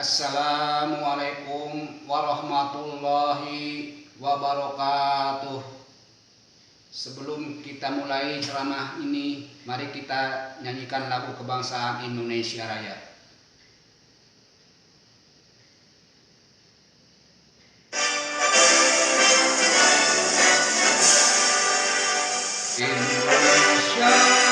Assalamualaikum warahmatullahi wabarakatuh. Sebelum kita mulai ceramah ini, mari kita nyanyikan lagu kebangsaan Indonesia Raya. Indonesia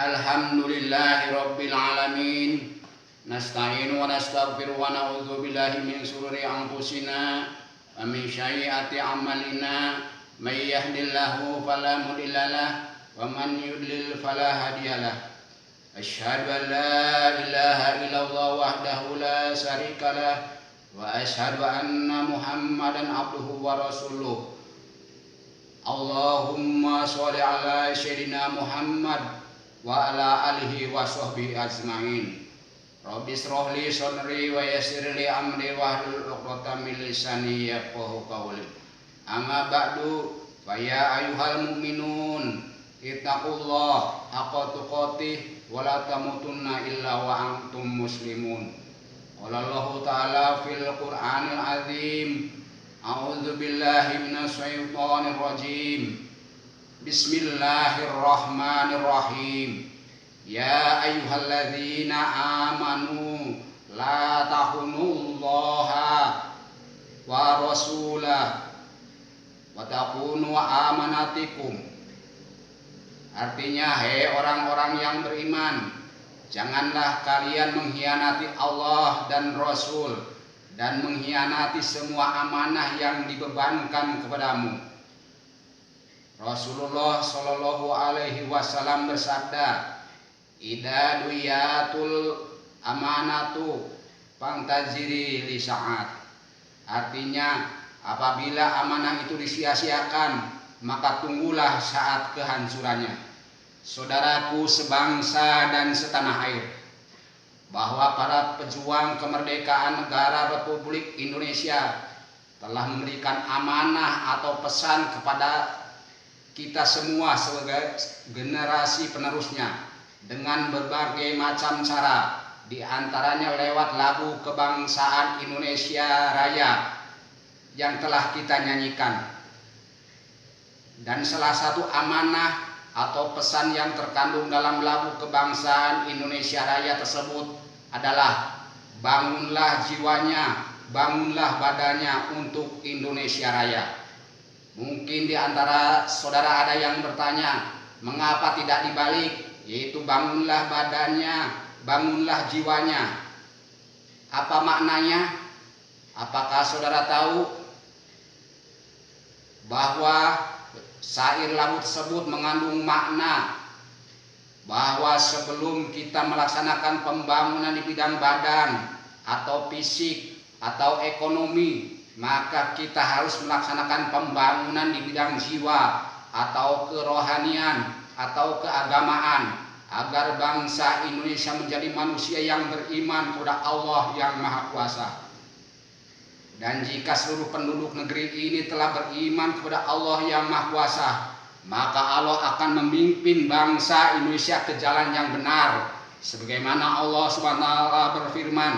Alhamdulillahirabbil alamin. Nasta'inu wa nastaghfiru wa na'udzu billahi min shururi anfusina wa min sayyiati a'malina. May yahdihillahu fala mudhillalah wa man yudlil fala hadiyalah. Asyhadu an la ilaha illallah wahdahu la syarikalah wa asyhadu anna Muhammadan abduhu wa rasuluh. Allahumma sholli ala sayyidina Muhammad wa ala alihi wa sahbihi ajmain. Rabbi shrah li sadri wa yassir li amri wahlul 'uqdatam min lisani yafqahu qawli. Amma ba'du, fa ya ayyuhal mu'minun ittaqullah haqqa tuqatih wa la tamutunna illa wa antum muslimun. Qala Allah ta'ala fil Qur'anil azim, a'udzu billahi minasy syaithanir rajim. Bismillahirrahmanirrahim. Ya ayyuhalladzina amanu la takhumullaha wa rasulah wa takunu amanatikum. Artinya, hei orang-orang yang beriman, janganlah kalian mengkhianati Allah dan Rasul dan mengkhianati semua amanah yang dibebankan kepadamu. Rasulullah Shallallahu Alaihi Wasallam bersabda, "Idza duyatul amanatu fantaziri li sa'at." Artinya, apabila amanah itu disia-siakan, maka tunggulah saat kehancurannya. Saudaraku sebangsa dan setanah air, bahwa para pejuang kemerdekaan negara Republik Indonesia telah memberikan amanah atau pesan kepada kita semua sebagai generasi penerusnya dengan berbagai macam cara, di antaranya lewat lagu kebangsaan Indonesia Raya yang telah kita nyanyikan. Dan salah satu amanah atau pesan yang terkandung dalam lagu kebangsaan Indonesia Raya tersebut adalah bangunlah jiwanya, bangunlah badannya untuk Indonesia Raya. Mungkin di antara saudara ada yang bertanya, mengapa tidak dibalik, yaitu bangunlah badannya, bangunlah jiwanya. Apa maknanya? Apakah saudara tahu bahwa syair lagu tersebut mengandung makna bahwa sebelum kita melaksanakan pembangunan di bidang badan atau fisik atau ekonomi, maka kita harus melaksanakan pembangunan di bidang jiwa atau kerohanian atau keagamaan agar bangsa Indonesia menjadi manusia yang beriman kepada Allah yang Maha Kuasa. Dan jika seluruh penduduk negeri ini telah beriman kepada Allah yang Maha Kuasa, maka Allah akan memimpin bangsa Indonesia ke jalan yang benar. Sebagaimana Allah SWT berfirman,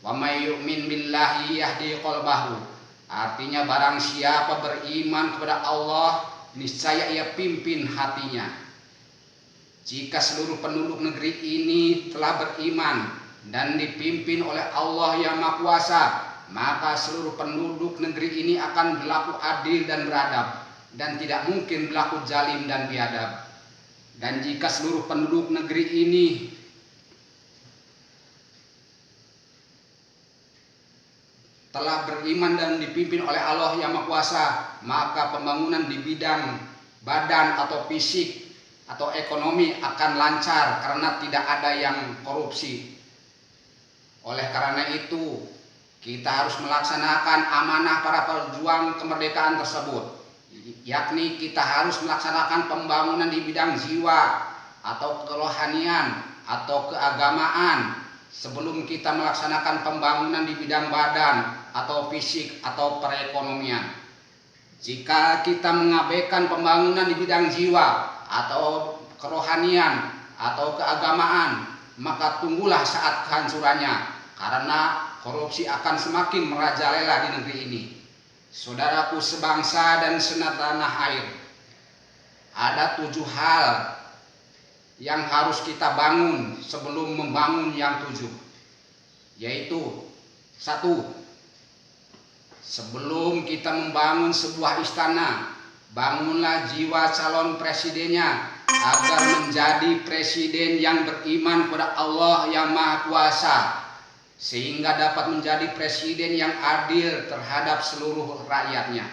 "Wa may yu'min billahi yahdi qalbahu." Artinya barang siapa beriman kepada Allah, niscaya ia pimpin hatinya. Jika seluruh penduduk negeri ini telah beriman dan dipimpin oleh Allah yang Maha Kuasa, maka seluruh penduduk negeri ini akan berlaku adil dan beradab, dan tidak mungkin berlaku zalim dan biadab. Dan jika seluruh penduduk negeri ini telah beriman dan dipimpin oleh Allah yang Maha Kuasa, maka pembangunan di bidang badan atau fisik atau ekonomi akan lancar karena tidak ada yang korupsi. Oleh karena itu, kita harus melaksanakan amanah para pejuang kemerdekaan tersebut, yakni kita harus melaksanakan pembangunan di bidang jiwa atau kerohanian atau keagamaan sebelum kita melaksanakan pembangunan di bidang badan atau fisik atau perekonomian. Jika kita mengabaikan pembangunan di bidang jiwa atau kerohanian atau keagamaan, maka tunggulah saat kehancurannya, karena korupsi akan semakin merajalela di negeri ini. Saudaraku sebangsa dan setanah air, ada 7 hal yang harus kita bangun sebelum membangun yang 7, yaitu 1. Sebelum kita membangun sebuah istana, bangunlah jiwa calon presidennya agar menjadi presiden yang beriman kepada Allah yang Maha Kuasa, sehingga dapat menjadi presiden yang adil terhadap seluruh rakyatnya.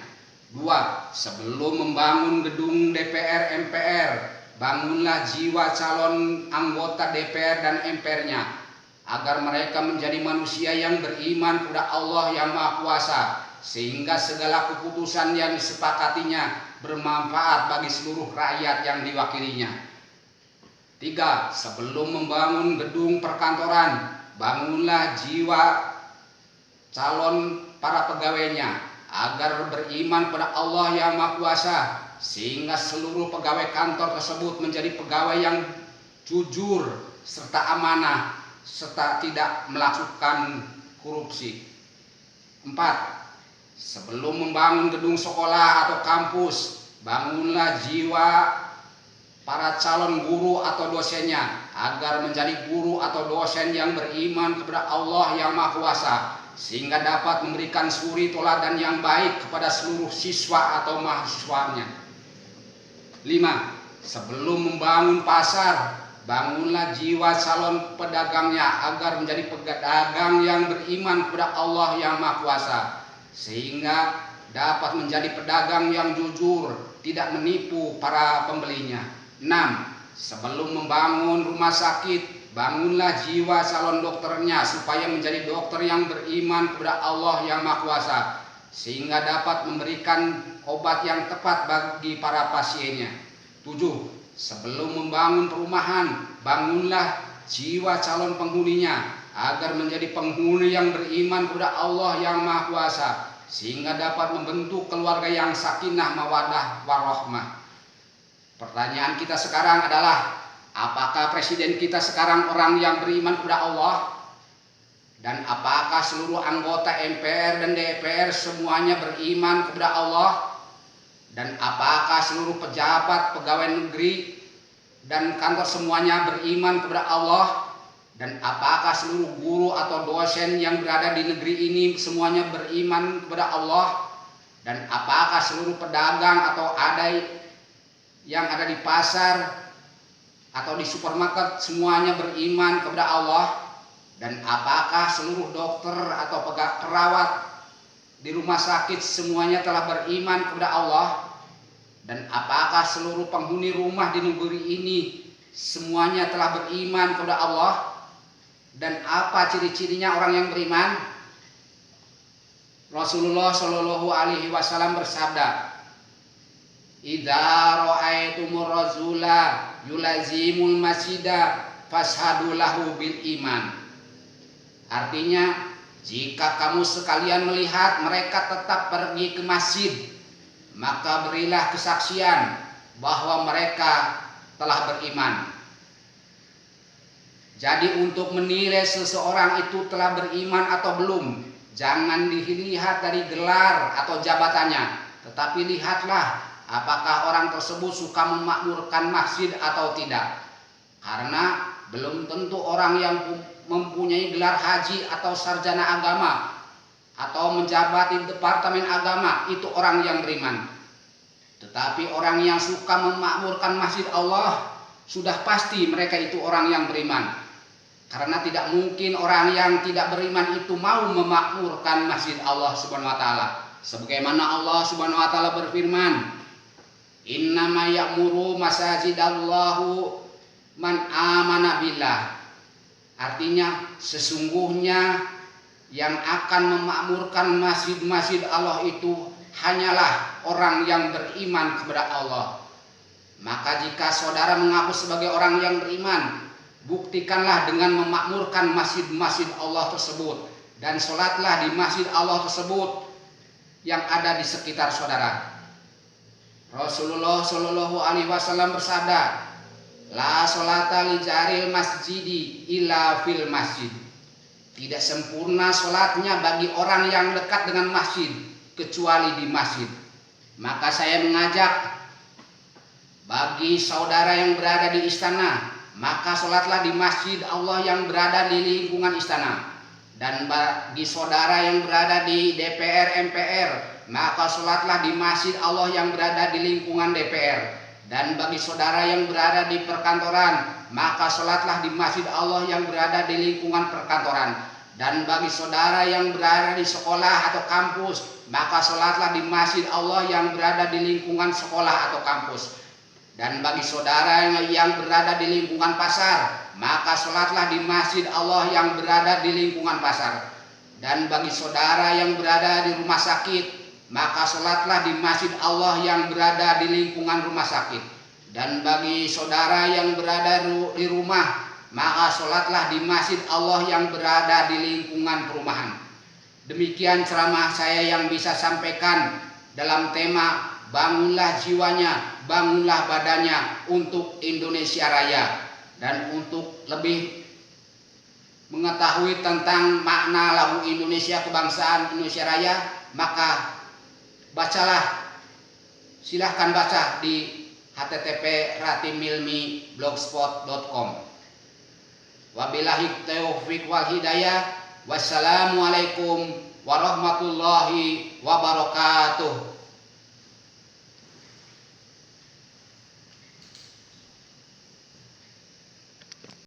2. Sebelum membangun gedung DPR MPR, bangunlah jiwa calon anggota DPR dan MPR-nya agar mereka menjadi manusia yang beriman kepada Allah yang Maha Kuasa, sehingga segala keputusan yang disepakatinya bermanfaat bagi seluruh rakyat yang diwakilinya. 3. Sebelum membangun gedung perkantoran, bangunlah jiwa calon para pegawainya agar beriman kepada Allah yang Maha Kuasa, sehingga seluruh pegawai kantor tersebut menjadi pegawai yang jujur serta amanah serta tidak melakukan korupsi. 4. Sebelum membangun gedung sekolah atau kampus, bangunlah jiwa para calon guru atau dosennya agar menjadi guru atau dosen yang beriman kepada Allah yang Maha Kuasa, sehingga dapat memberikan suri teladan yang baik kepada seluruh siswa atau mahasiswanya. 5. Sebelum membangun pasar, bangunlah jiwa calon pedagangnya agar menjadi pedagang yang beriman kepada Allah yang Maha Kuasa, sehingga dapat menjadi pedagang yang jujur, tidak menipu para pembelinya. 6. Sebelum membangun rumah sakit, bangunlah jiwa calon dokternya supaya menjadi dokter yang beriman kepada Allah yang Maha Kuasa, sehingga dapat memberikan obat yang tepat bagi para pasiennya. 7. Sebelum membangun perumahan, bangunlah jiwa calon penghuninya agar menjadi penghuni yang beriman kepada Allah yang Maha Kuasa, sehingga dapat membentuk keluarga yang sakinah mawaddah warahmah. Pertanyaan kita sekarang adalah, apakah presiden kita sekarang orang yang beriman kepada Allah? Dan apakah seluruh anggota MPR dan DPR semuanya beriman kepada Allah? Dan apakah seluruh pejabat, pegawai negeri dan kantor semuanya beriman kepada Allah? Dan apakah seluruh guru atau dosen yang berada di negeri ini semuanya beriman kepada Allah? Dan apakah seluruh pedagang atau yang ada di pasar atau di supermarket semuanya beriman kepada Allah? Dan apakah seluruh dokter atau perawat di rumah sakit semuanya telah beriman kepada Allah? Dan apakah seluruh penghuni rumah di negeri ini semuanya telah beriman kepada Allah? Dan apa ciri-cirinya orang yang beriman? Rasulullah Shallallahu Alaihi Wasallam bersabda, "Idza ra'aitumur rajula yulazimul masjida fashhadu lahu bil iman." Artinya, jika kamu sekalian melihat mereka tetap pergi ke masjid, maka berilah kesaksian bahwa mereka telah beriman. Jadi untuk menilai seseorang itu telah beriman atau belum, jangan dilihat dari gelar atau jabatannya, tetapi lihatlah apakah orang tersebut suka memakmurkan masjid atau tidak. Karena belum tentu orang yang mempunyai gelar haji atau sarjana agama atau menjabat di departemen agama itu orang yang beriman. Tetapi orang yang suka memakmurkan masjid Allah, sudah pasti mereka itu orang yang beriman. Karena tidak mungkin orang yang tidak beriman itu mau memakmurkan masjid Allah Subhanahu wa taala. Sebagaimana Allah Subhanahu wa taala berfirman, "Innama ya'muru masajidallahu man amana billah." Artinya sesungguhnya yang akan memakmurkan masjid-masjid Allah itu hanyalah orang yang beriman kepada Allah. Maka jika saudara mengaku sebagai orang yang beriman, buktikanlah dengan memakmurkan masjid-masjid Allah tersebut dan sholatlah di masjid Allah tersebut yang ada di sekitar saudara. Rasulullah Shallallahu Alaihi Wasallam bersabda, "La sholata li jaril masjidi illa fil masjid." Tidak sempurna sholatnya bagi orang yang dekat dengan masjid kecuali di masjid. Maka saya mengajak bagi saudara yang berada di istana, maka sholatlah di masjid Allah yang berada di lingkungan istana. Dan bagi saudara yang berada di DPR MPR, maka sholatlah di masjid Allah yang berada di lingkungan DPR. Dan bagi saudara yang berada di perkantoran, maka sholatlah di masjid Allah yang berada di lingkungan perkantoran. Dan bagi saudara yang berada di sekolah atau kampus, maka sholatlah di masjid Allah yang berada di lingkungan sekolah atau kampus. Dan bagi saudara yang berada di lingkungan pasar, maka sholatlah di masjid Allah yang berada di lingkungan pasar. Dan bagi saudara yang berada di rumah sakit, maka sholatlah di masjid Allah yang berada di lingkungan rumah sakit. Dan bagi saudara yang berada di rumah, maka sholatlah di masjid Allah yang berada di lingkungan perumahan. Demikian ceramah saya yang bisa sampaikan dalam tema "Bangunlah jiwanya, bangunlah badannya untuk Indonesia Raya." Dan untuk lebih mengetahui tentang makna lagu Indonesia Kebangsaan Indonesia Raya, maka bacalah, silahkan baca di http://ratimilmi.blogspot.com. Wabillahi taufiq wal hidayah. Wassalamualaikum warahmatullahi wabarakatuh.